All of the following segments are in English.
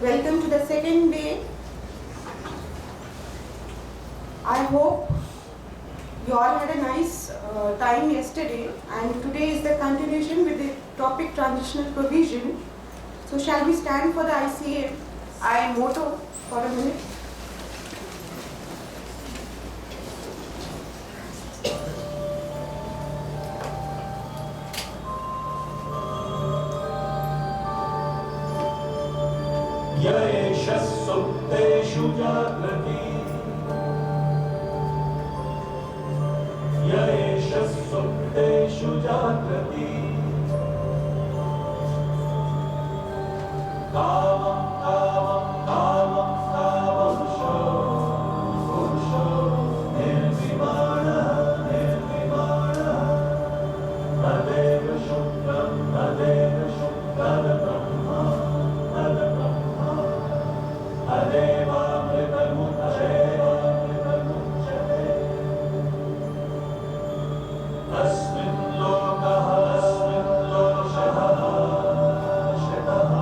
Welcome to the second day. I hope you all had a nice time yesterday, and today is the continuation with the topic transitional provision. So shall we stand for the ICAI motto for a minute? Yaesha Sukteshu Jagrati Yaesha Sukteshu Jagrati Kavam Kavam Kavam Kavam Pursho Nirvimana Nirvimana Tadeva Shukram Tadeva Shukram Brahma Adeva Mritamutchate Asmin Lokaha Shetaha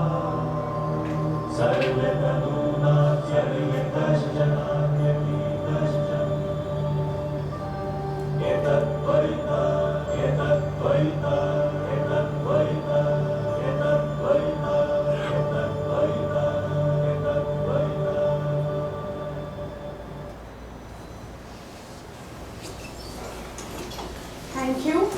Sarve Tanuna Sarve Kashjana Yatitashjan Etat Vaita Etat Vaita Etat Vaita Etat Vaita Etat Vaita Thank you.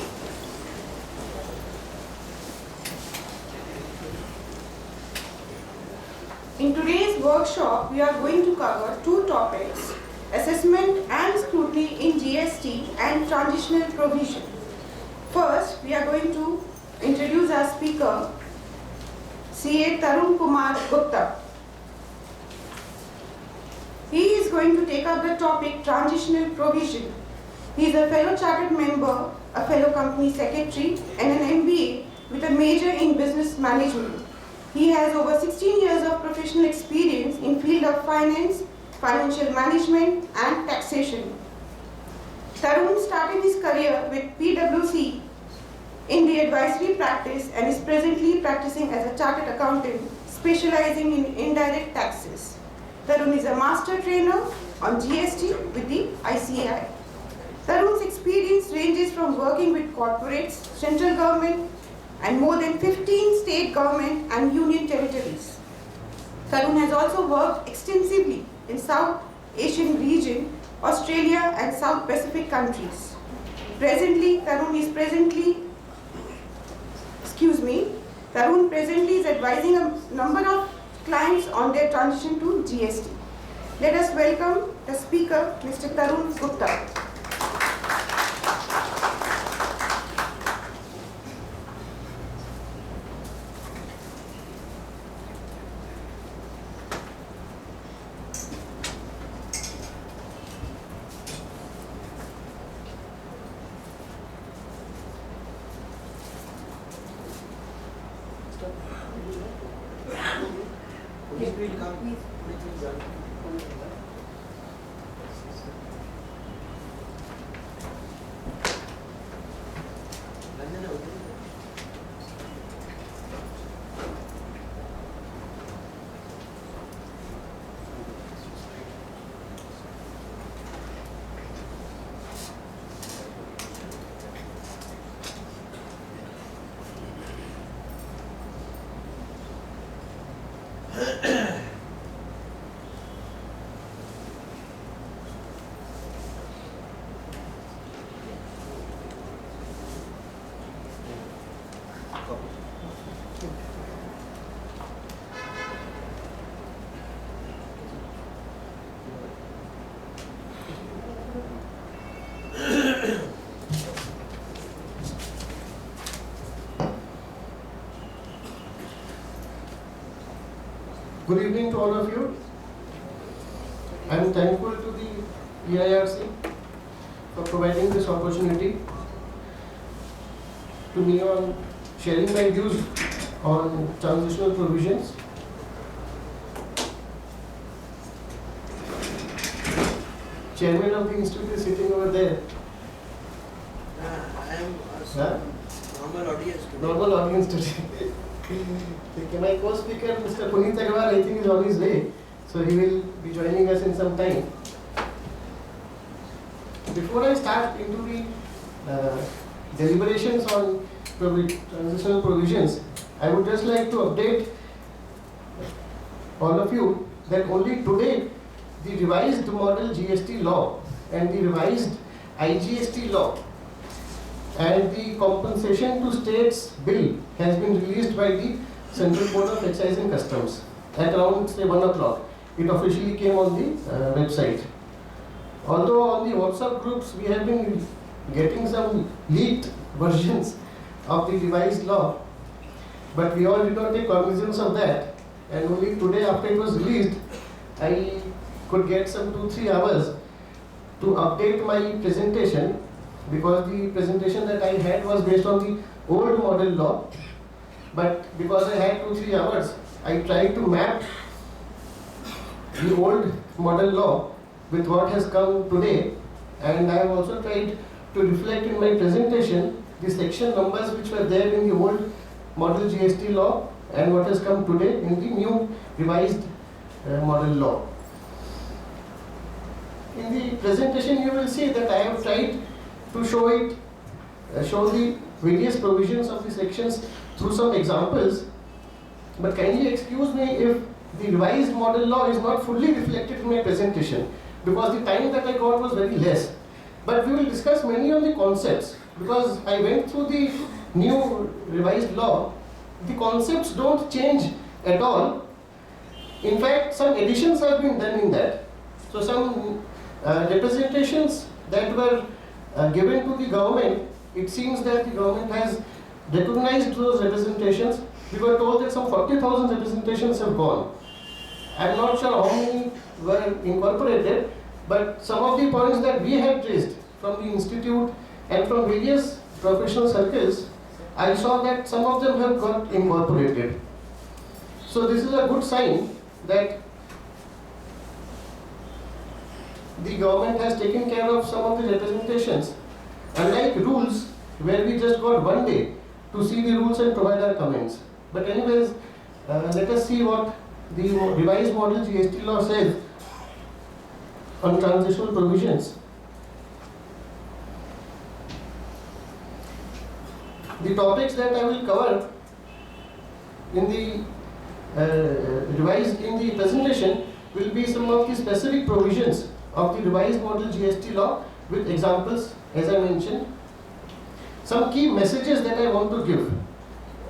In today's workshop, we are going to cover two topics: assessment and scrutiny in GST and transitional provision. First, we are going to introduce our speaker, CA Tarun Kumar Gupta. He is going to take up the topic transitional provision. He is a fellow chartered member, a fellow company secretary, and an MBA with a major in business management. He has over 16 years of professional experience in field of finance, financial management, and taxation. Tarun started his career with PwC in the advisory practice and is presently practicing as a chartered accountant, specializing in indirect taxes. Tarun is a master trainer on GST with the ICAI. Tarun's experience ranges from working with corporates, central government, and more than 15 state government and union territories. Tarun has also worked extensively in South Asian region, Australia, and South Pacific countries. Tarun presently is advising a number of clients on their transition to GST. Let us welcome the speaker, Mr. Tarun Gupta. Good evening to all of you. I am thankful to the EIRC for providing this opportunity to me on sharing my views on transitional provisions. Chairman of the institute is sitting over there. I am Huh? normal audience today. Normal audience today. Okay, my co-speaker, Mr. Puneet Agarwal, I think is on his way, so he will be joining us in some time. Before I start into the deliberations on transitional provisions, I would just like to update all of you that only today the revised model GST law and the revised IGST law and the compensation to states bill has been released by the Central Board of Excise and Customs at around say 1 o'clock. It officially came on the website. Although on the WhatsApp groups we have been getting some leaked versions of the revised law, but we all did not take cognizance of that, and only today after it was released I could get some 2-3 hours to update my presentation, because the presentation that I had was based on the old model law, but because I had 2-3 hours I tried to map the old model law with what has come today, and I have also tried to reflect in my presentation the section numbers which were there in the old model GST law and what has come today in the new revised model law. In the presentation you will see that I have tried to show the various provisions of the sections through some examples, but kindly excuse me if the revised model law is not fully reflected in my presentation, because the time that I got was very less. But we will discuss many of the concepts, because I went through the new revised law. The concepts don't change at all. In fact, some additions have been done in that. So some representations that were given to the government, it seems that the government has recognized those representations. We were told that some 40,000 representations have gone. I am not sure how many were incorporated, but some of the points that we had raised from the institute and from various professional circles, I saw that some of them have got incorporated. So this is a good sign that the government has taken care of some of the representations, unlike rules where we just got one day to see the rules and provide our comments. But anyways, let us see what the revised model GST law says on transitional provisions. The topics that I will cover in the revised in the presentation will be some of the specific provisions of the revised model GST law with examples, as I mentioned. Some key messages that I want to give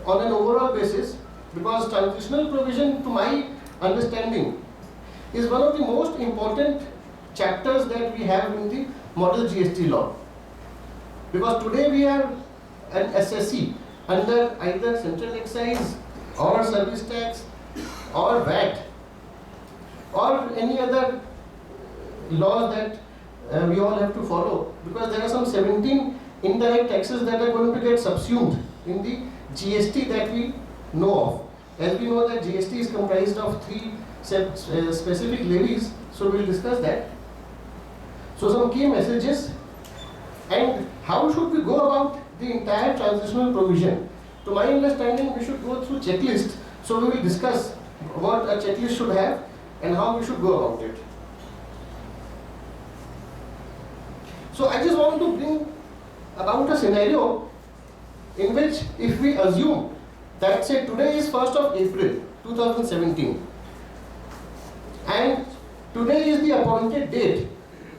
on an overall basis, because transitional provision, to my understanding, is one of the most important chapters that we have in the model GST law. Because today we are an SSE under either central excise or service tax or VAT or any other laws that we all have to follow, because there are some 17 indirect taxes that are going to get subsumed in the GST that we know of. As we know that GST is comprised of 3 specific levies, so we will discuss that. So some key messages, and how should we go about the entire transitional provision. To my understanding, we should go through checklist, so we will discuss what a checklist should have and how we should go about it. So I just want to bring about a scenario in which, if we assume that say today is 1st of April 2017 and today is the appointed date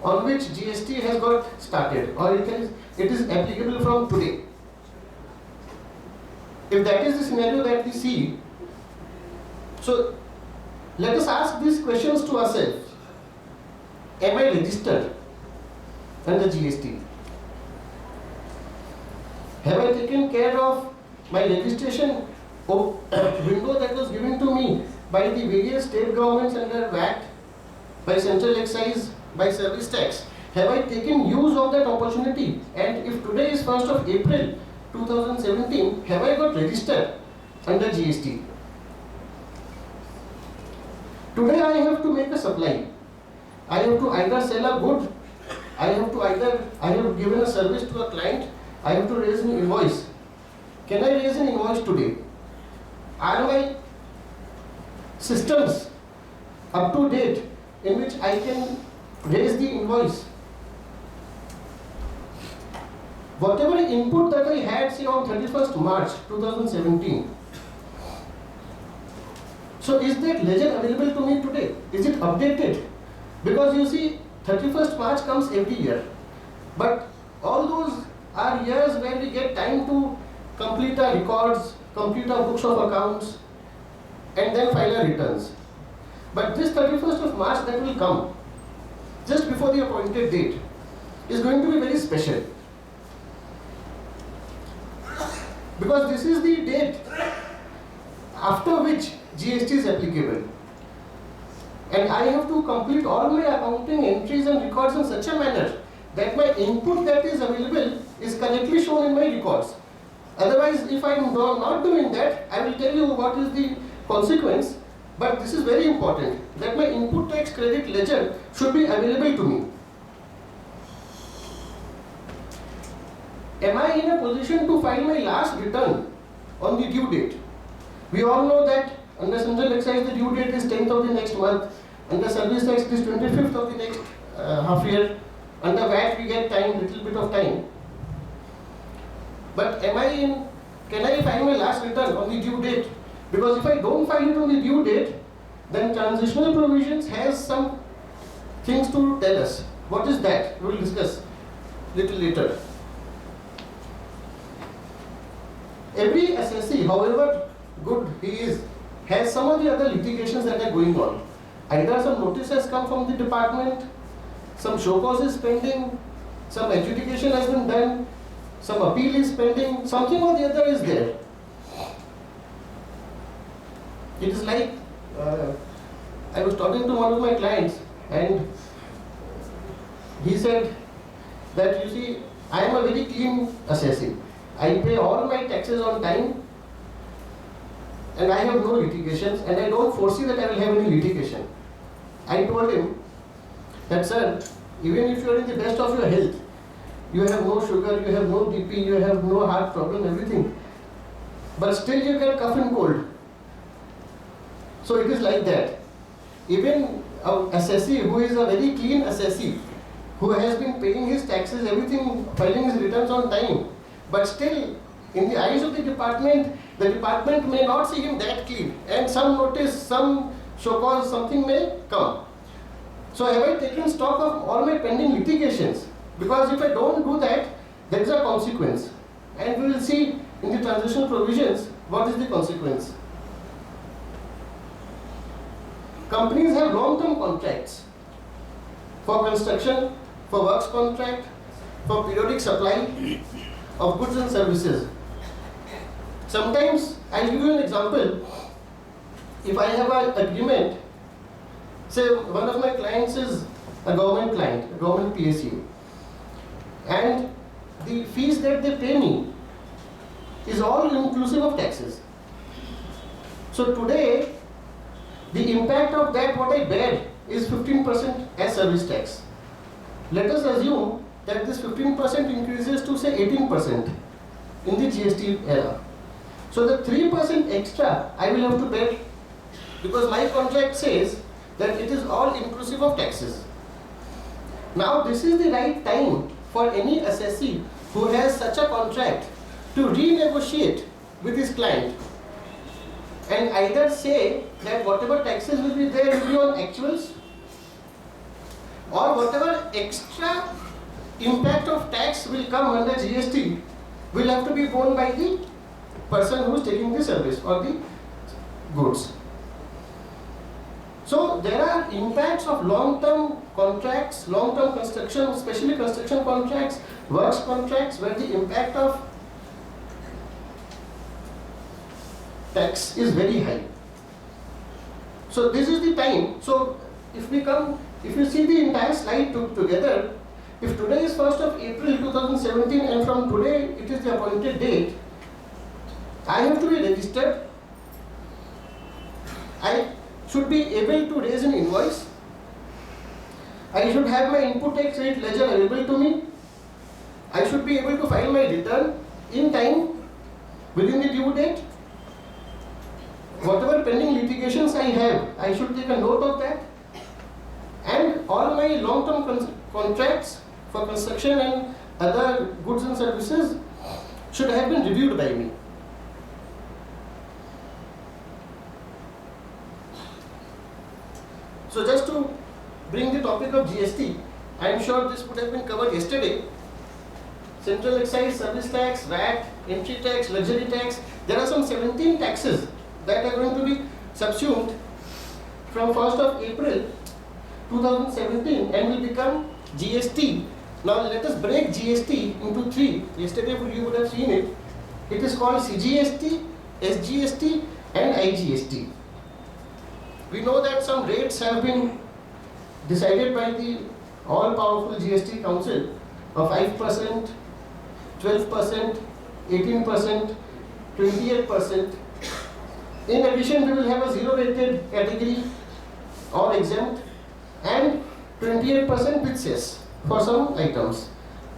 on which GST has got started, or it is applicable from today. If that is the scenario that we see, so let us ask these questions to ourselves. Am I registered under GST? Have I taken care of my registration window that was given to me by the various state governments under VAT, by central excise, by service tax? Have I taken use of that opportunity? And if today is 1st of April 2017, have I got registered under GST? Today I have to make a supply. I have to either sell a good, I have given a service to a client, I have to raise an invoice. Can I raise an invoice today? are my systems up to date in which I can raise the invoice? Whatever input that I had, say, on 31st March 2017, so is that ledger available to me today? Is it updated? Because you see, 31st March comes every year, but all those are years where we get time to complete our records, complete our books of accounts, and then file our returns. But this 31st of March that will come just before the appointed date is going to be very special, because this is the date after which GST is applicable, and I have to complete all my accounting entries and records in such a manner that my input that is available is correctly shown in my records. Otherwise, if I am not doing that, I will tell you what is the consequence, but this is very important, that my input tax credit ledger should be available to me. Am I in a position to file my last return on the due date? We all know that under central excise the due date is 10th of the next month, under service tax it is 25th of the next half year, under VAT we get time, little bit of time. But can I file my last return on the due date? Because if I don't file it on the due date, then transitional provisions has some things to tell us. What is that? We will discuss little later. Every assessee, however good he is, has some of the other litigations that are going on. Either some notice has come from the department, some show cause is pending, some adjudication has been done, some appeal is pending, something or the other is there. It is like, I was talking to one of my clients and he said that, you see, I am a very clean assessee. I pay all my taxes on time and I have no litigations, and I don't foresee that I will have any litigation. I told him that, sir, even if you are in the best of your health, you have no sugar, you have no BP, you have no heart problem, everything, but still you get cough and cold. So it is like that. Even an assessee who is a very clean assessee, who has been paying his taxes, everything, filing his returns on time, but still in the eyes of the department may not see him that clean, and some notice, some show cause, something may come. So have I taken stock of all my pending litigations? Because if I don't do that, there is a consequence, and we will see in the transitional provisions what is the consequence. Companies have long-term contracts for construction, for works contract, for periodic supply of goods and services. Sometimes, I'll give you an example. If I have an agreement, say one of my clients is a government client, a government PSU, and the fees that they pay me is all inclusive of taxes. So today, the impact of that, what I bear, is 15% as service tax. Let us assume that this 15% increases to, say, 18% in the GST era. So the 3% extra I will have to bear, because my contract says that it is all inclusive of taxes. Now this is the right time for any assessee who has such a contract to renegotiate with his client and either say that whatever taxes will be there will be on actuals, or whatever extra impact of tax will come under GST will have to be borne by the person who is taking the service or the goods. So there are impacts of long-term contracts, long-term construction, especially construction contracts, works contracts, where the impact of tax is very high. So this is the time. So if you see the entire slide together, if today is 1st of April 2017 and from today it is the appointed date, I have to be registered. I should be able to raise an invoice. I should have my input tax rate ledger available to me. I should be able to file my return in time within the due date. whatever pending litigations I have, I should take a note of that, and all my long-term contracts for construction and other goods and services should have been reviewed by me. So just to bring the topic of GST, I am sure this would have been covered yesterday. Central excise, service tax, VAT, entry tax, luxury tax. There are some 17 taxes that are going to be subsumed from 1st of April 2017 and will become GST. Now let us break GST into three. Yesterday you would have seen it. It is called CGST, SGST and IGST. We know that some rates have been decided by the all-powerful GST Council of 5%, 12%, 18%, 28%. In addition, we will have a zero-rated category or exempt and 28% with cess for some items.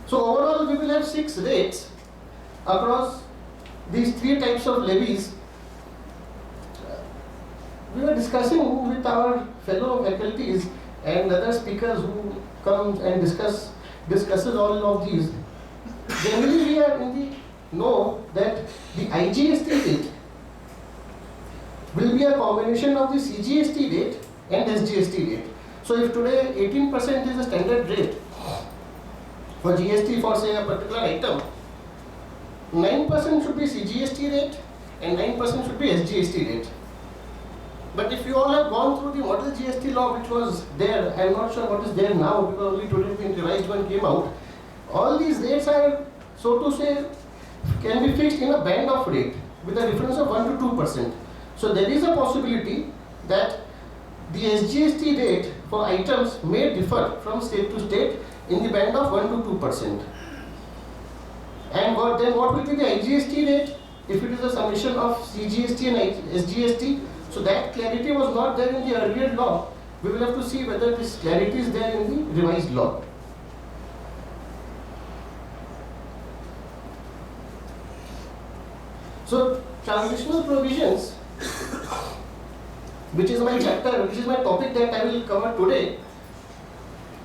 So overall, we will have 6 rates across these 3 types of levies. We were discussing with our fellow faculties and other speakers who come and discusses all of these. Generally, we are in the know that the IGST rate will be a combination of the CGST rate and SGST rate. So if today 18% is the standard rate for GST for say a particular item, 9% should be CGST rate and 9% should be SGST rate. But if you all have gone through the model GST law which was there, I am not sure what is there now because only today the revised one came out. All these rates are, so to say, can be fixed in a band of rate with a difference of 1 to 2%. So there is a possibility that the SGST rate for items may differ from state to state in the band of 1 to 2%. And then what will be the IGST rate if it is a summation of CGST and SGST? So that clarity was not there in the earlier law. We will have to see whether this clarity is there in the revised law. So transitional provisions, which is my chapter, which is my topic that I will cover today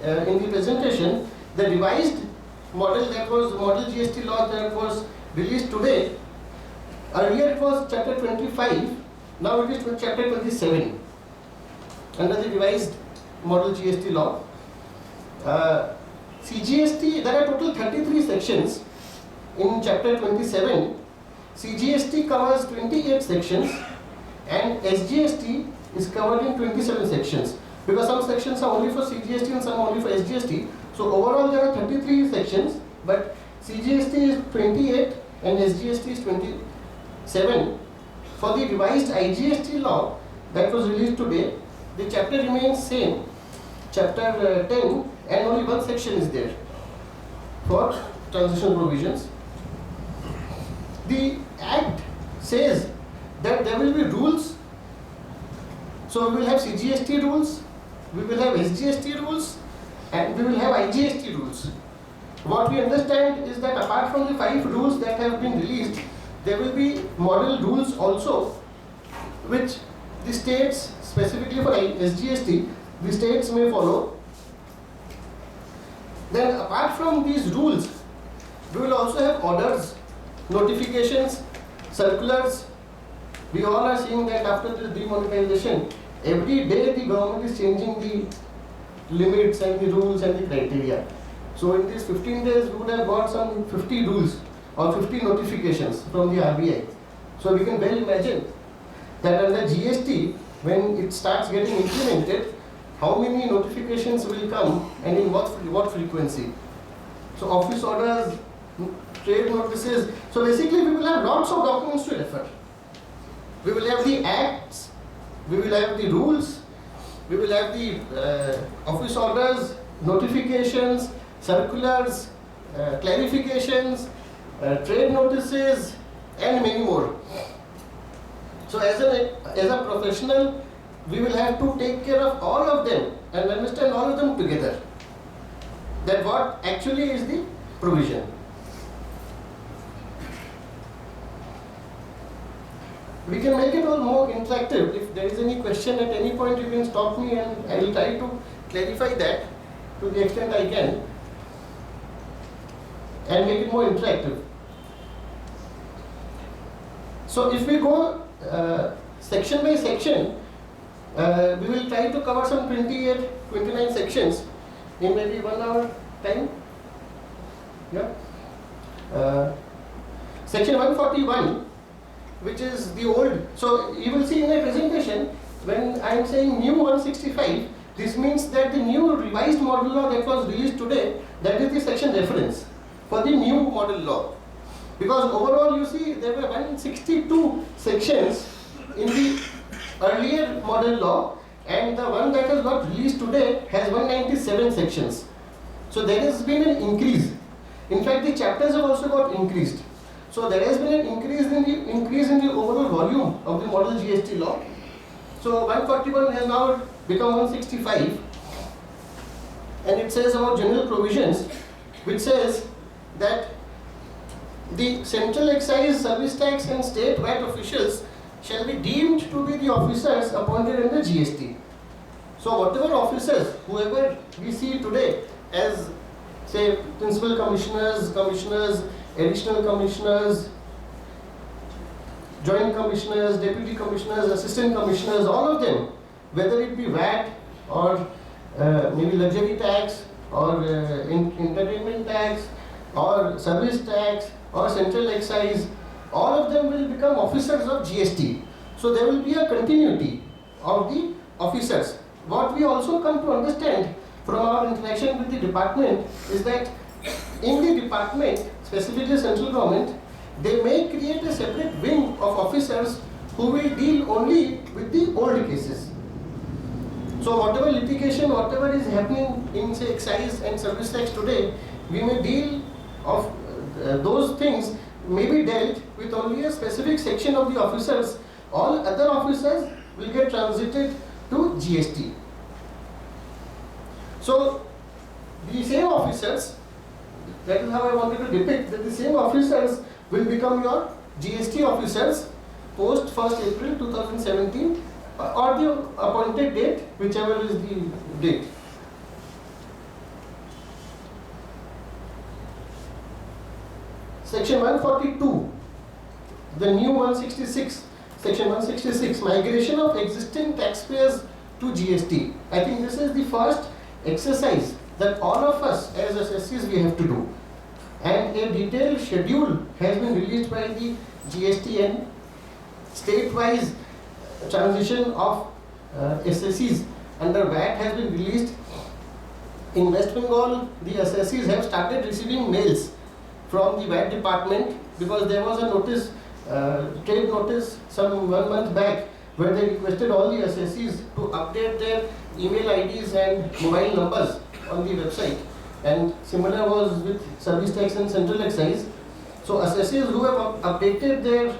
in the presentation, the revised model, that was model GST law that was released today. Earlier it was chapter 25. Now it is chapter 27 under the revised model GST law. CGST, there are total 33 sections in chapter 27. CGST covers 28 sections and SGST is covered in 27 sections because some sections are only for CGST and some only for SGST. So overall there are 33 sections, but CGST is 28 and SGST is 27. For the revised IGST law that was released today, the chapter remains same, chapter 10, and only one section is there for transitional provisions. The Act says that there will be rules. So we will have CGST rules, we will have SGST rules, and we will have IGST rules. What we understand is that apart from the 5 rules that have been released, there will be model rules also, which the states, specifically for SGST, the states may follow. Then apart from these rules, we will also have orders, notifications, circulars. We all are seeing that after the demonetization, every day the government is changing the limits and the rules and the criteria. So in these 15 days, we would have got some 50 rules or 50 notifications from the RBI. So we can well imagine that under GST, when it starts getting implemented, how many notifications will come and in what frequency. So office orders, trade notices. So basically we will have lots of documents to refer. We will have the acts, we will have the rules, we will have the office orders, notifications, circulars, clarifications, trade notices, and many more. So as a professional, we will have to take care of all of them and understand all of them together. That what actually is the provision. we can make it all more interactive. If there is any question at any point, you can stop me and I will try to clarify that to the extent I can and make it more interactive. So if we go section by section, we will try to cover some 28, 29 sections in maybe 1 hour time. Yeah. Section 141, which is the old. So you will see in my presentation, when I am saying new 165, this means that the new revised model law that was released today, that is the section reference for the new model law. Because overall, you see, there were 162 sections in the earlier model law, and the one that has got released today has 197 sections. So there has been an increase. In fact, the chapters have also got increased. So there has been an increase in the overall volume of the model GST law. So 141 has now become 165, and it says about general provisions, which says that the central excise, service tax and state VAT officials shall be deemed to be the officers appointed under GST. So whatever officers, whoever we see today as, say, principal commissioners, additional commissioners, joint commissioners, deputy commissioners, assistant commissioners, all of them, whether it be VAT or maybe luxury tax or entertainment tax or service tax or central excise, all of them will become officers of GST. So there will be a continuity of the officers. What we also come to understand from our interaction with the department is that in the department, specifically central government, they may create a separate wing of officers who will deal only with the old cases. So whatever litigation, whatever is happening in, say, excise and service tax today, we may deal of those things may be dealt with only a specific section of the officers. All other officers will get transited to GST. So the same officers, that is how I wanted to depict, that the same officers will become your GST officers post 1st April 2017 or the appointed date, whichever is the date. Section 142, the new 166, Section 166, migration of existing taxpayers to GST. I think this is the first exercise that all of us as assessees we have to do. And a detailed schedule has been released by the GSTN. State-wise transition of assessees under VAT has been released. In West Bengal, the assessees have started receiving mails from the VAT department because there was a notice, trade notice some 1 month back where they requested all the assessees to update their email IDs and mobile numbers on the website. And similar was with service tax and central excise. So assessees who have updated their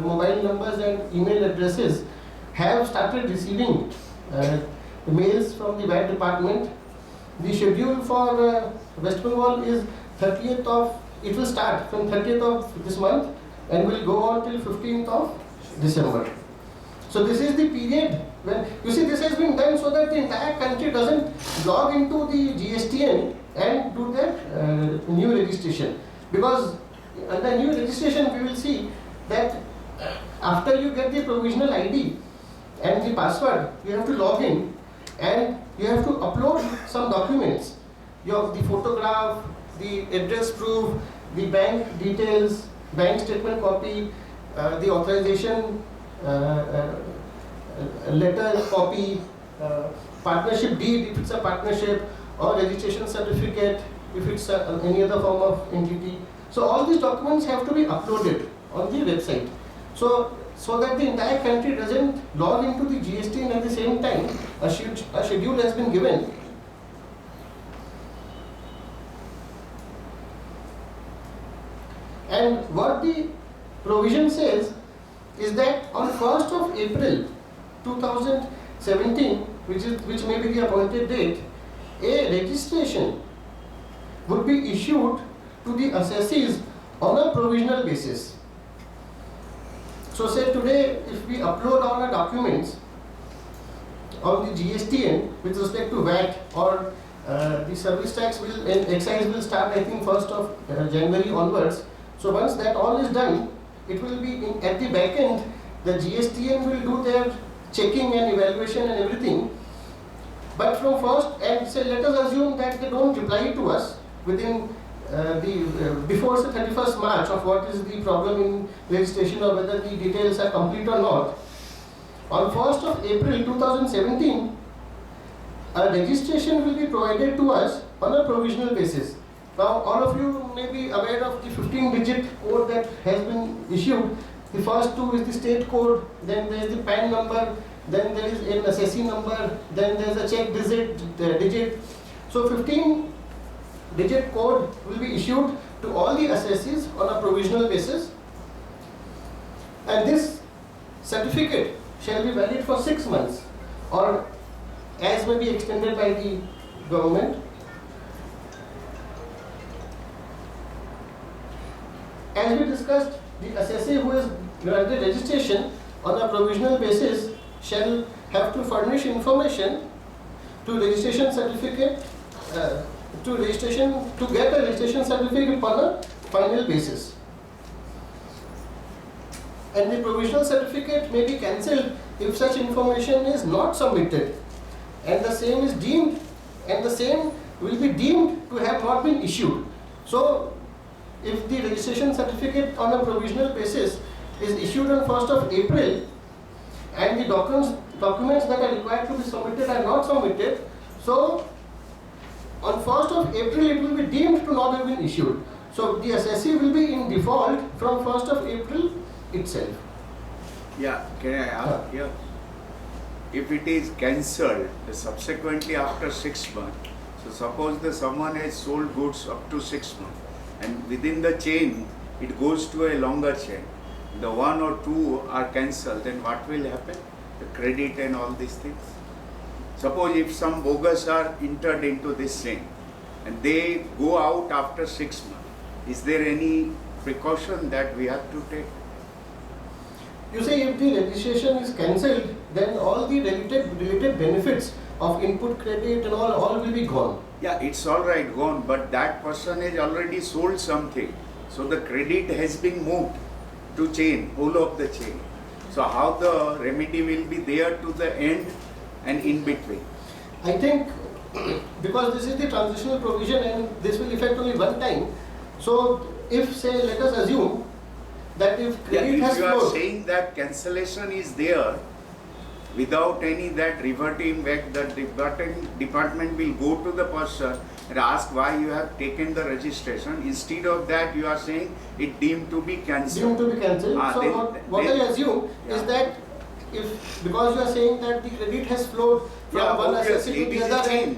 mobile numbers and email addresses have started receiving mails from the VAT department. The schedule for West Bengal is 30th of, it will start from 30th of this month and will go on till 15th of December. So this is the period when, you see, this has been done so that the entire country doesn't log into the GSTN and do that new registration. Because under new registration we will see that after you get the provisional ID and the password, you have to log in and you have to upload some documents. The photograph, the address proof, the bank details, bank statement copy, the authorization letter copy, partnership deed if it's a partnership, or registration certificate if it's any other form of entity. So all these documents have to be uploaded on the website. So that the entire country doesn't log into the GST and at the same time a schedule has been given. And what the provision says is that on 1st of April 2017, which may be the appointed date, a registration would be issued to the assessees on a provisional basis. So say today if we upload all our documents on the GSTN with respect to VAT or the service tax will and excise will start I think 1st of January onwards. So once that all is done, it will be at the back end, the GSTN will do their checking and evaluation and everything. But from first, and say let us assume that they don't reply to us within before the 31st March of what is the problem in registration or whether the details are complete or not. On 1st of April 2017, a registration will be provided to us on a provisional basis. Now all of you may be aware of the 15-digit code that has been issued. The first two is the state code, then there is the PAN number, then there is an assessee number, then there is a check digit. So 15-digit code will be issued to all the assessees on a provisional basis, and this certificate shall be valid for 6 months or as may be extended by the government. As we discussed, the assessee who is granted registration on a provisional basis shall have to furnish information to registration certificate to get a registration certificate on a final basis. And the provisional certificate may be cancelled if such information is not submitted, and the same is deemed, and the same will be deemed to have not been issued. So, if the registration certificate on a provisional basis is issued on 1st of April, and the documents that are required to be submitted are not submitted, so on 1st of April it will be deemed to not have been issued. So the assessee will be in default from 1st of April itself. Yeah, can I ask here? If it is cancelled subsequently after 6 months, so suppose someone has sold goods up to 6 months, and within the chain it goes to a longer chain, the 1 or 2 are cancelled, then what will happen? The credit and all these things. Suppose if some bogus are entered into this chain and they go out after 6 months, is there any precaution that we have to take? You see, if the registration is cancelled, then all the related benefits of input credit and all will be gone. Yeah, it's all right, gone, but that person has already sold something. So the credit has been moved to chain, whole of the chain. So how the remedy will be there to the end and in between? I think because this is the transitional provision and this will affect only one time. So if say, let us assume that if credit has if you are flowed, saying that cancellation is there without any that reverting back, the department will go to the person and ask why you have taken the registration. Instead of that, you are saying it deemed to be cancelled. So what I assume is that if, because you are saying that the credit has flowed from one assessee to the other,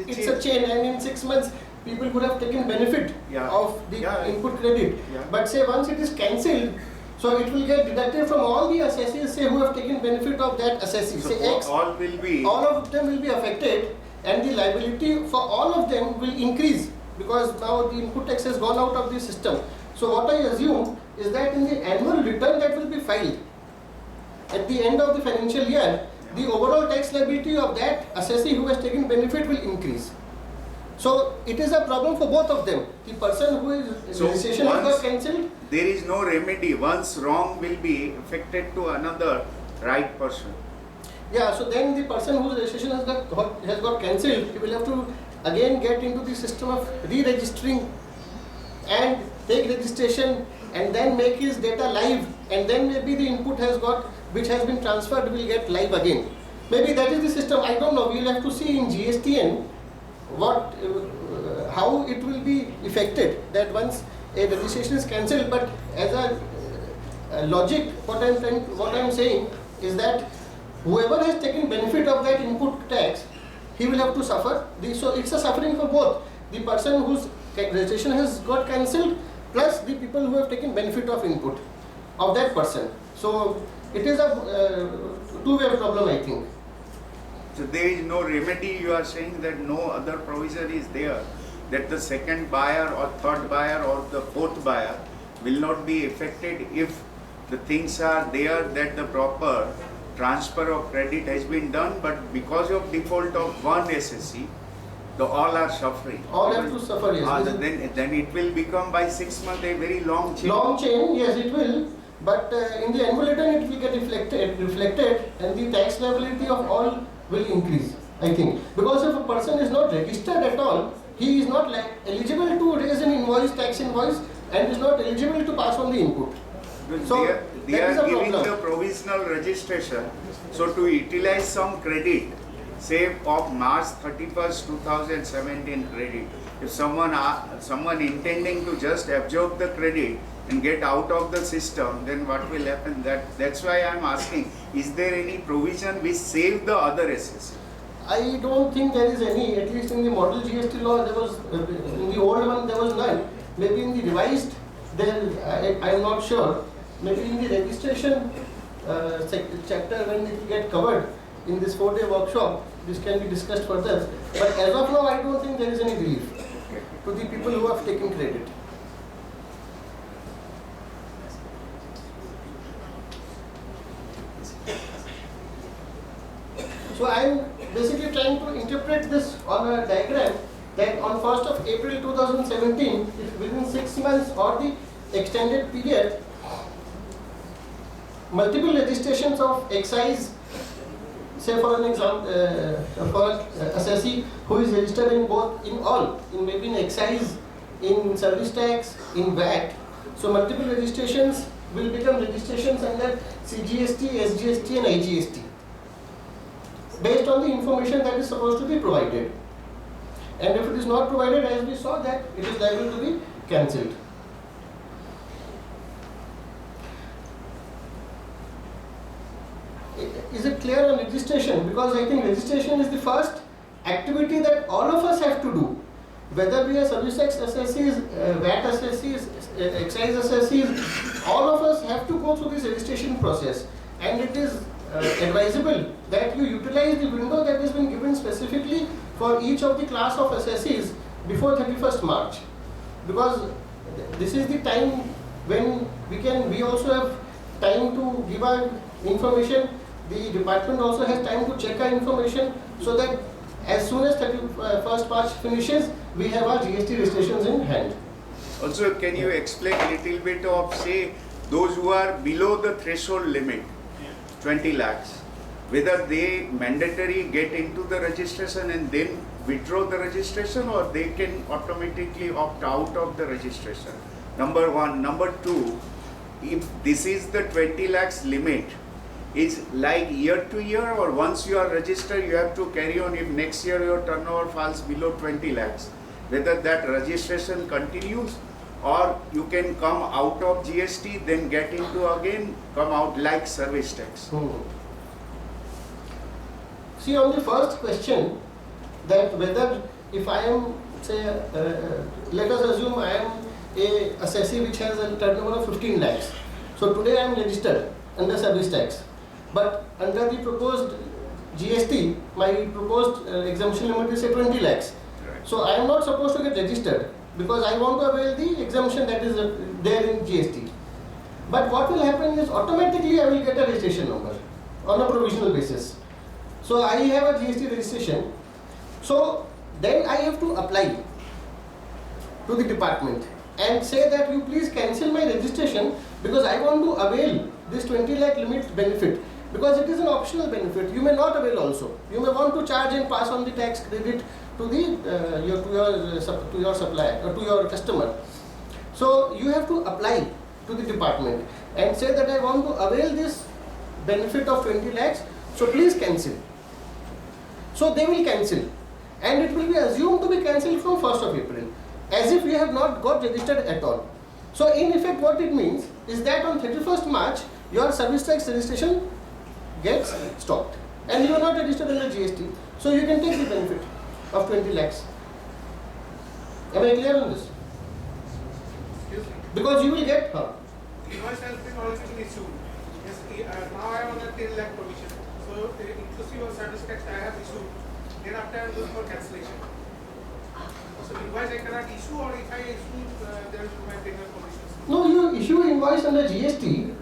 it's a chain, and in 6 months people could have taken benefit of the input credit. But say once it is cancelled, so it will get deducted from all the assessees say who have taken benefit of that assessee. So say X, all of them will be affected, and the liability for all of them will increase because now the input tax has gone out of the system. So what I assume is that in the annual return that will be filed at the end of the financial year, the overall tax liability of that assessee who has taken benefit will increase. So it is a problem for both of them. The person who is registration has got cancelled. There is no remedy. Once wrong will be affected to another right person. Yeah, so then the person whose registration has got cancelled, he will have to again get into the system of re-registering and take registration and then make his data live, and then maybe the input which has been transferred will get live again. Maybe that is the system. I don't know. We will have to see in GSTN how it will be affected. That once a registration is cancelled, but as a logic, what I am saying is that whoever has taken benefit of that input tax, he will have to suffer. So it's a suffering for both the person whose registration has got cancelled plus the people who have taken benefit of input of that person. So it is a two-way problem, I think. So there is no remedy. You are saying that no other provision is there, that the second buyer or third buyer or the fourth buyer will not be affected if the things are there that the proper transfer of credit has been done, but because of default of one SSC, the all are suffering. All have to suffer, yes. Then it will become by 6 months a very long chain. Long chain, yes, it will. But in the annual return, it will get reflected, and the tax liability of all will increase, I think. Because if a person is not registered at all, he is not eligible to raise an invoice, tax invoice, and is not eligible to pass on the input. So they are giving the provisional registration. So to utilize some credit, say of March 31st, 2017 credit, if someone intending to just absorb the credit and get out of the system, then what will happen? That's why I am asking, is there any provision which save the other SSC? I don't think there is any, at least in the model GST law there was, in the old one there was none. Maybe in the revised, there, I am not sure. Maybe in the registration chapter when it will get covered in this 4-day workshop, this can be discussed further. But as of now, I don't think there is any relief to the people who have taken credit. So I am basically trying to interpret this on a diagram that on 1st of April 2017, if within 6 months or the extended period, multiple registrations of excise, say for an example, for assessee who is registered in both, in maybe in excise, in service tax, in VAT. So multiple registrations will become registrations under CGST, SGST and IGST, based on the information that is supposed to be provided. And if it is not provided, as we saw, that it is liable to be cancelled. Is it clear on registration? Because I think registration is the first activity that all of us have to do. Whether we are service tax assessees, VAT assessees, excise assessees, all of us have to go through this registration process. And it is advisable that you utilize the window that has been given specifically for each of the class of assessees before 31st March. Because this is the time when we also have time to give our information. The department also has time to check our information, so that as soon as 31st March finishes, we have our GST registrations in hand. Also, can you explain a little bit of, say, those who are below the threshold limit, 20 lakhs, whether they mandatory get into the registration and then withdraw the registration, or they can automatically opt out of the registration? Number one. Number two, if this is the 20 lakhs limit, is like year to year, or once you are registered you have to carry on if next year your turnover falls below 20 lakhs, whether that registration continues, or you can come out of GST, then get into again, come out like service tax? See, on the first question, that whether if I am, say, let us assume I am a assessee which has a turnover of 15 lakhs. So today I am registered under service tax. But under the proposed GST, my proposed exemption limit is say 20 lakhs. Right. So I am not supposed to get registered because I want to avail the exemption that is there in GST. But what will happen is automatically I will get a registration number on a provisional basis. So I have a GST registration. So then I have to apply to the department and say that you please cancel my registration because I want to avail this 20 lakh limit benefit. Because it is an optional benefit, you may not avail also. You may want to charge and pass on the tax credit to the your supplier or to your customer. So you have to apply to the department and say that I want to avail this benefit of 20 lakhs. So please cancel. So they will cancel, and it will be assumed to be cancelled from 1st of April, as if you have not got registered at all. So in effect, what it means is that on 31st March, your service tax registration gets stopped and you are not registered under GST, so you can take the benefit of 20 lakhs. Am I clear on this? Because you will get Invoice has been already issued. Yes, now I am on a 10 lakh provision. So inclusive of service tax I have issued. Then after I am going for cancellation. So invoice I cannot issue, or if I issue, there will be my penal provisions. No, you issue invoice under GST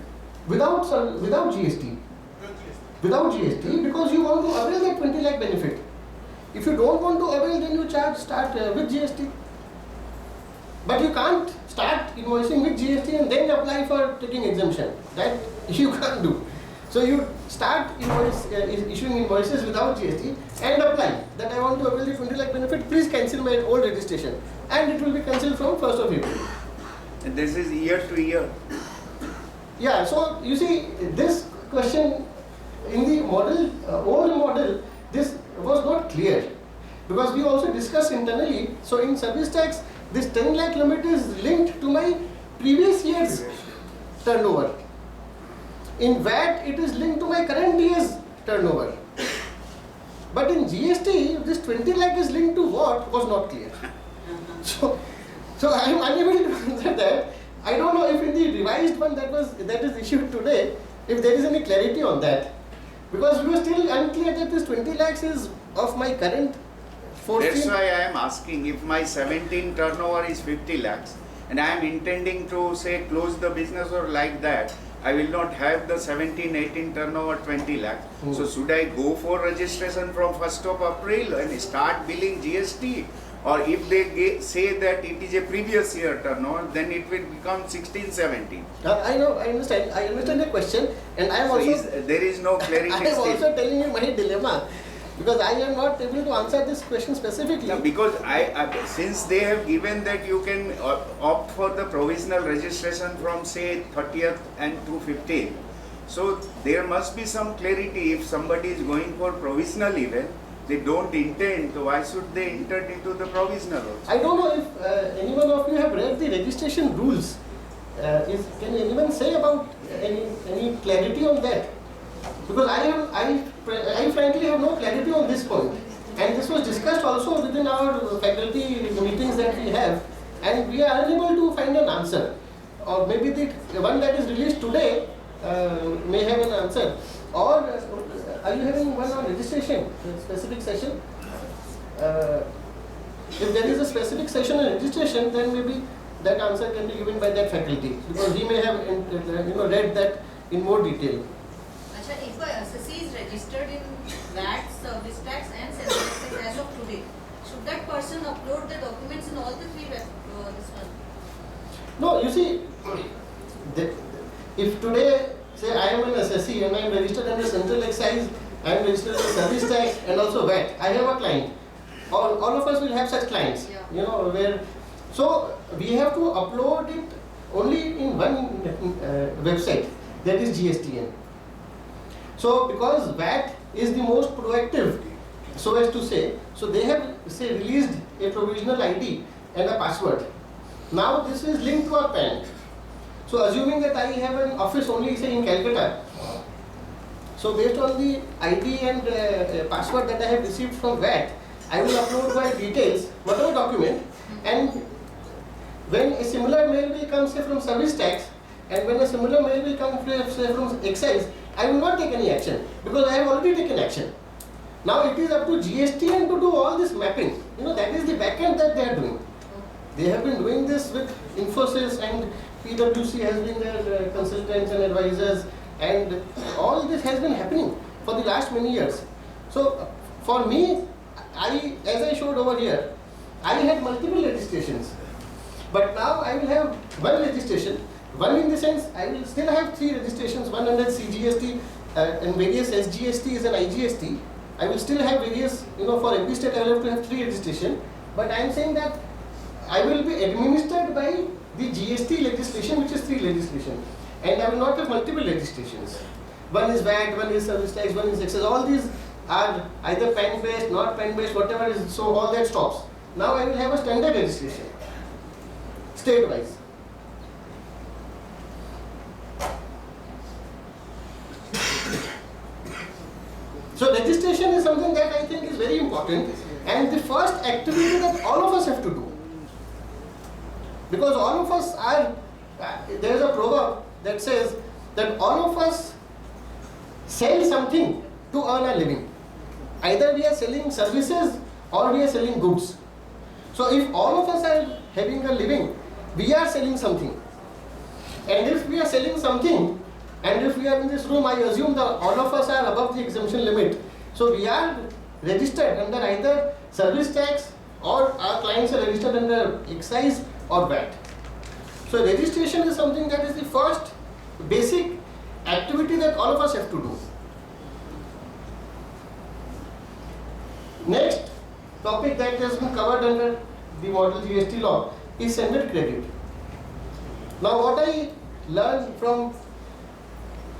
without GST. Without GST, because you want to avail that 20 lakh benefit. If you don't want to avail, then you start with GST. But you can't start invoicing with GST and then apply for taking exemption. That you can't do. So you start issuing invoices without GST and apply that I want to avail the 20 lakh benefit. Please cancel my old registration, and it will be cancelled from 1st of April. And this is year to year. Yeah. So you see, this question in the model, old model, this was not clear, because we also discussed internally. So in service tax, this 10 lakh limit is linked to my previous year's turnover. In VAT, it is linked to my current year's turnover. But in GST, this 20 lakh is linked to what was not clear. So I am unable to answer that. I don't know if in the revised one that is issued today, if there is any clarity on that. Because we were still unclear that this 20 lakhs is of my current 14. That's why I am asking, if my 17 turnover is 50 lakhs and I am intending to say close the business or like that, I will not have the 17, 18 turnover 20 lakhs. So should I go for registration from 1st of April and start billing GST? Or if they say that it is a previous year turnover, then it will become 16, 17. I know, I understand the question, and I am So also there is no clarity I am still. also telling you my dilemma, because I am not able to answer this question specifically. No, because since they have given that you can opt for the provisional registration from say 30th and to 15th, so there must be some clarity. If somebody is going for provisional even, they don't intend, so why should they enter into the provisional also? I don't know if anyone of you have read the registration rules. Can anyone say about any clarity on that? Because I frankly have no clarity on this point. And this was discussed also within our faculty meetings that we have, and we are unable to find an answer. Or maybe the one that is released today may have an answer. Or are you having one on registration, a specific session? If there is a specific session on registration, then maybe that answer can be given by that faculty, because he may have read that in more detail. If a assessee is registered in VAT, service tax and sales tax as of today, should that person upload the documents in all the three this one? No, you see, if today, say I am an assessee and I am registered under central excise, I am registered under service tax and also VAT, I have a client. All of us will have such clients, Yeah. So we have to upload it only in one website, that is GSTN. So because VAT is the most proactive, so as to say, so they have released a provisional ID and a password. Now this is linked to our PAN. So assuming that I have an office only say in Calcutta, so based on the ID and password that I have received from VAT, I will upload my details, whatever document, and when a similar mail will come say from service tax, and when a similar mail will come say from excise, I will not take any action, because I have already taken action. Now it is up to GSTN to do all this mapping. That is the backend that they are doing. They have been doing this with Infosys, and PwC has been their consultants and advisors, and all this has been happening for the last many years. So for me, as I showed over here, I had multiple registrations, but now I will have one registration. One in the sense, I will still have three registrations, one under CGST and various SGSTs and IGST. I will still have various, for every state I will have to have three registration. But I am saying that I will be administered by the GST legislation, which is three legislation. And I will not have multiple registrations. One is VAT, one is service tax, one is excess. All these are either PAN based, not PAN based, whatever is, so all that stops. Now I will have a standard registration, state wise. So registration is something that I think is very important, and the first activity that all of us have to do. Because all of us are, there is a proverb that says that all of us sell something to earn a living. Either we are selling services or we are selling goods. So if all of us are having a living, we are selling something. And if we are selling something And if we are in this room, I assume that all of us are above the exemption limit. So we are registered under either service tax, or our clients are registered under excise or VAT. So registration is something that is the first basic activity that all of us have to do. Next topic that has been covered under the model GST law is standard credit. Now what I learned from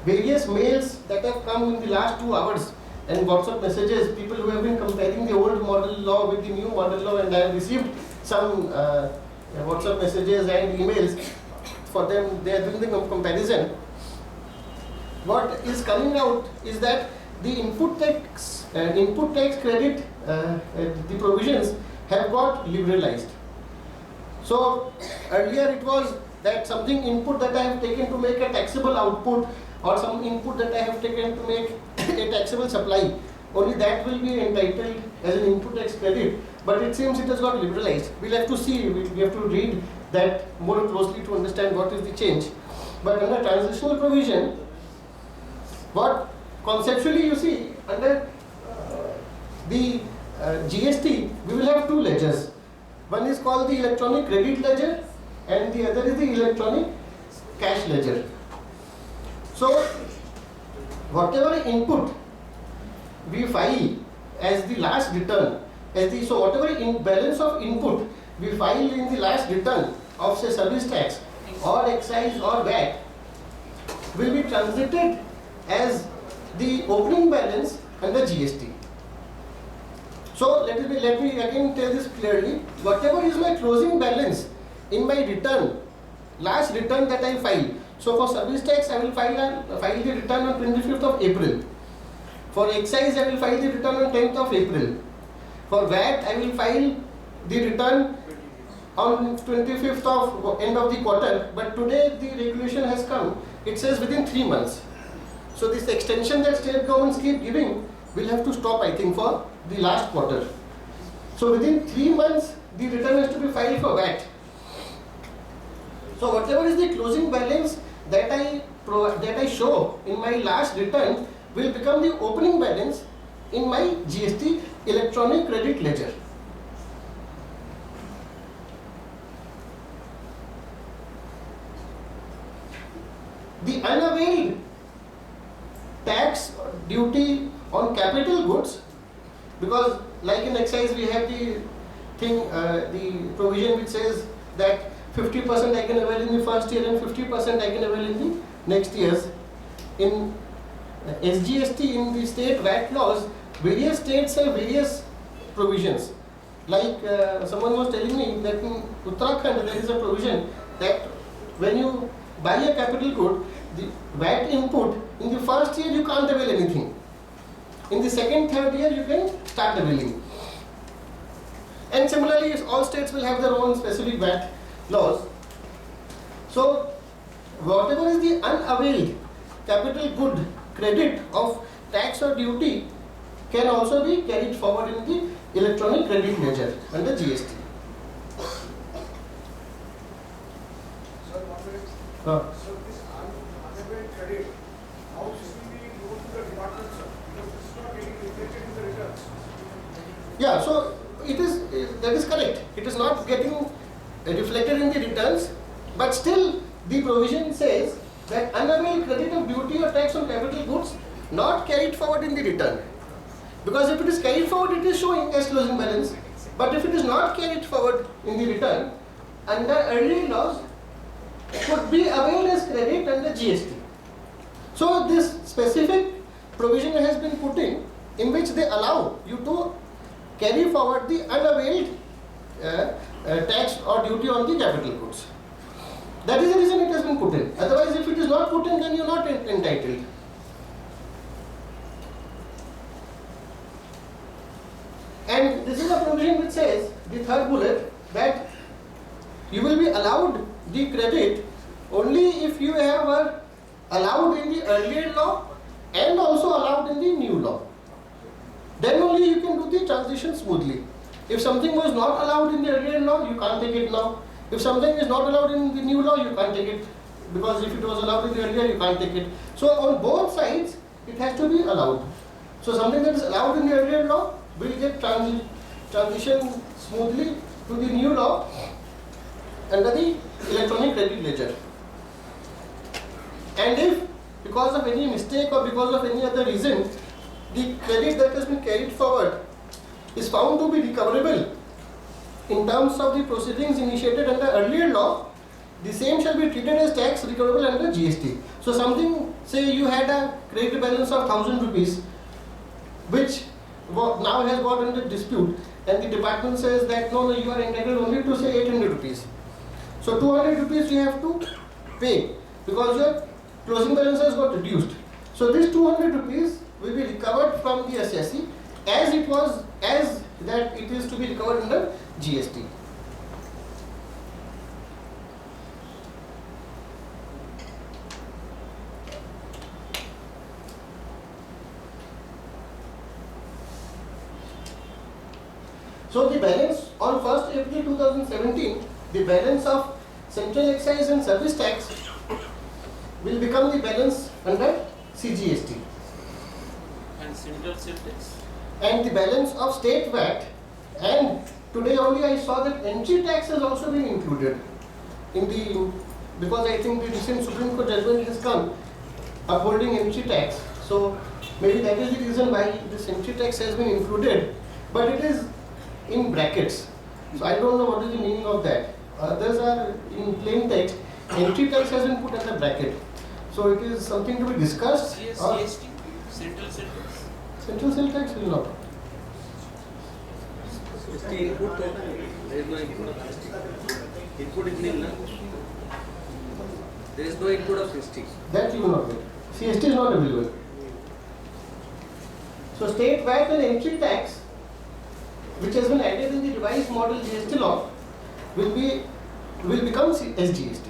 various mails that have come in the last 2 hours and WhatsApp messages, people who have been comparing the old model law with the new model law, and I have received some WhatsApp messages and emails for them, they are doing the comparison. What is coming out is that the input tax credit, the provisions have got liberalized. So earlier it was that something input that I have taken to make a taxable output, or some input that I have taken to make a taxable supply, only that will be entitled as an input tax credit. But it seems it has got liberalized. We'll have to see, we have to read that more closely to understand what is the change. But under transitional provision, what conceptually you see, under the GST, we will have 2 ledgers. One is called the electronic credit ledger, and the other is the electronic cash ledger. So whatever input we file as the last return, so whatever balance of input we file in the last return of, say, service tax or excise or VAT, will be transited as the opening balance under GST. So let me again tell this clearly. Whatever is my closing balance in my return, last return that I file. So for service tax, I will file the return on 25th of April. For excise, I will file the return on 10th of April. For VAT, I will file the return on 25th of end of the quarter. But today the regulation has come. It says within 3 months. So this extension that state governments keep giving will have to stop, I think, for the last quarter. So within 3 months, the return has to be filed for VAT. So whatever is the closing balance that I show in my last return will become the opening balance in my GST electronic credit ledger. The unavailed tax or duty on capital goods, because like in excise we have the provision which says that 50% I can avail in the first year and 50% I can avail in the next years. In SGST, in the state VAT laws, various states have various provisions. Like someone was telling me that in Uttarakhand there is a provision that when you buy a capital good, the VAT input, in the first year you can't avail anything. In the second, third year you can start availing. And similarly, all states will have their own specific VAT laws. So whatever is the unavailed capital good credit of tax or duty can also be carried forward in the electronic credit ledger under GST. So this unavailed credit, how this will be known to the department, sir? Because this is not getting reflected in the returns. Yeah, so that is correct. It is not getting reflected in the returns, but still the provision says that unavailed credit of duty or tax on capital goods not carried forward in the return. Because if it is carried forward, it is showing as closing balance. But if it is not carried forward in the return, under earlier laws, could be availed as credit under GST. So this specific provision has been put in which they allow you to carry forward the unavailed tax or duty on the capital goods. That is the reason it has been put in. Otherwise, if it is not put in, then you are not entitled. And this is a provision which says, the third bullet, that you will be allowed the credit only if you have allowed in the earlier law and also allowed in the new law. Then only you can do the transition smoothly. If something was not allowed in the earlier law, you can't take it now. If something is not allowed in the new law, you can't take it because if it was allowed in the earlier, you can't take it. So on both sides, it has to be allowed. So something that is allowed in the earlier law will get transition smoothly to the new law under the electronic credit ledger. And if because of any mistake or because of any other reason, the credit that has been carried forward is found to be recoverable in terms of the proceedings initiated under earlier law, the same shall be treated as tax recoverable under GST. So something, say you had a credit balance of 1,000 rupees, which now has got under dispute, and the department says that no, you are entitled only to say 800 rupees. So 200 rupees you have to pay because your closing balance has got reduced. So this 200 rupees will be recovered from the assessee as it was, as that it is to be recovered under GST. So the balance on 1st April 2017, the balance of Central Excise and Service Tax will become the balance under CGST. And Central Sales Tax? And the balance of State VAT, and today only I saw that entry tax has also been included in the, because I think the recent Supreme Court judgment has come upholding entry tax. So maybe that is the reason why this entry tax has been included, but it is in brackets. So I don't know what is the meaning of that. Others are in plain text. Entry tax has been put under bracket. So it is something to be discussed. Yes, GST, Central Sales Tax. Central sales tax will not. GST input, there is no input of GST. Input is nil, na? There is no input of GST. That you will not get. CST is not available. So state VAT and entry tax, which has been added in the revised model GST law, will become SGST.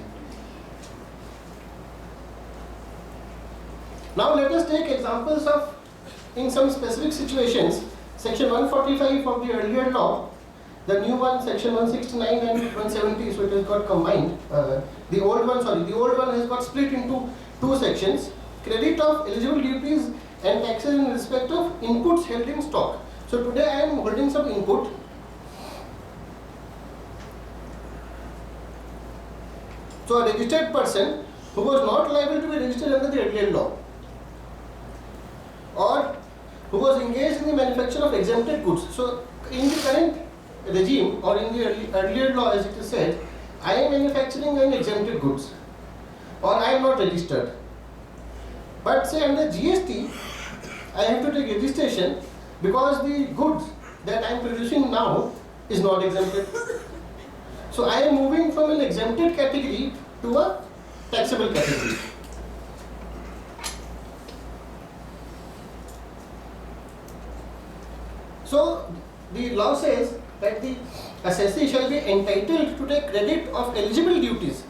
Now let us take examples of, in some specific situations, section 145 of the earlier law, the new one section 169 and 170, so it has got combined. The old one has got split into two sections: credit of eligible duties and taxes in respect of inputs held in stock. So today I am holding some input. So a registered person who was not liable to be registered under the earlier law, or who was engaged in the manufacture of exempted goods. So in the current regime or in the earlier law, as it is said, I am manufacturing an exempted goods, or I am not registered. But say under GST, I have to take registration because the goods that I am producing now is not exempted. So I am moving from an exempted category to a taxable category. So the law says that the assessee shall be entitled to take credit of eligible duties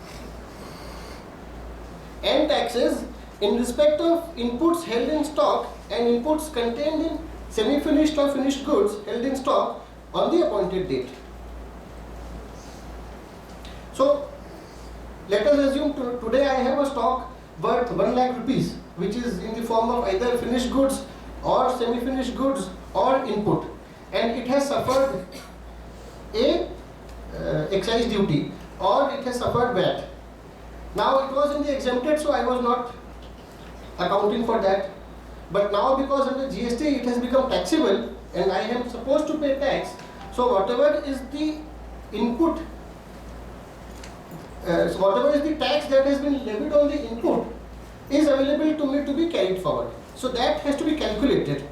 and taxes in respect of inputs held in stock and inputs contained in semi-finished or finished goods held in stock on the appointed date. So let us assume today I have a stock worth 1 lakh rupees, which is in the form of either finished goods or semi-finished goods or input, and it has suffered a excise duty or it has suffered VAT. Now it was in the exempted, so I was not accounting for that. But now because under GST it has become taxable and I am supposed to pay tax, so whatever is the input, so whatever is the tax that has been levied on the input is available to me to be carried forward. So that has to be calculated.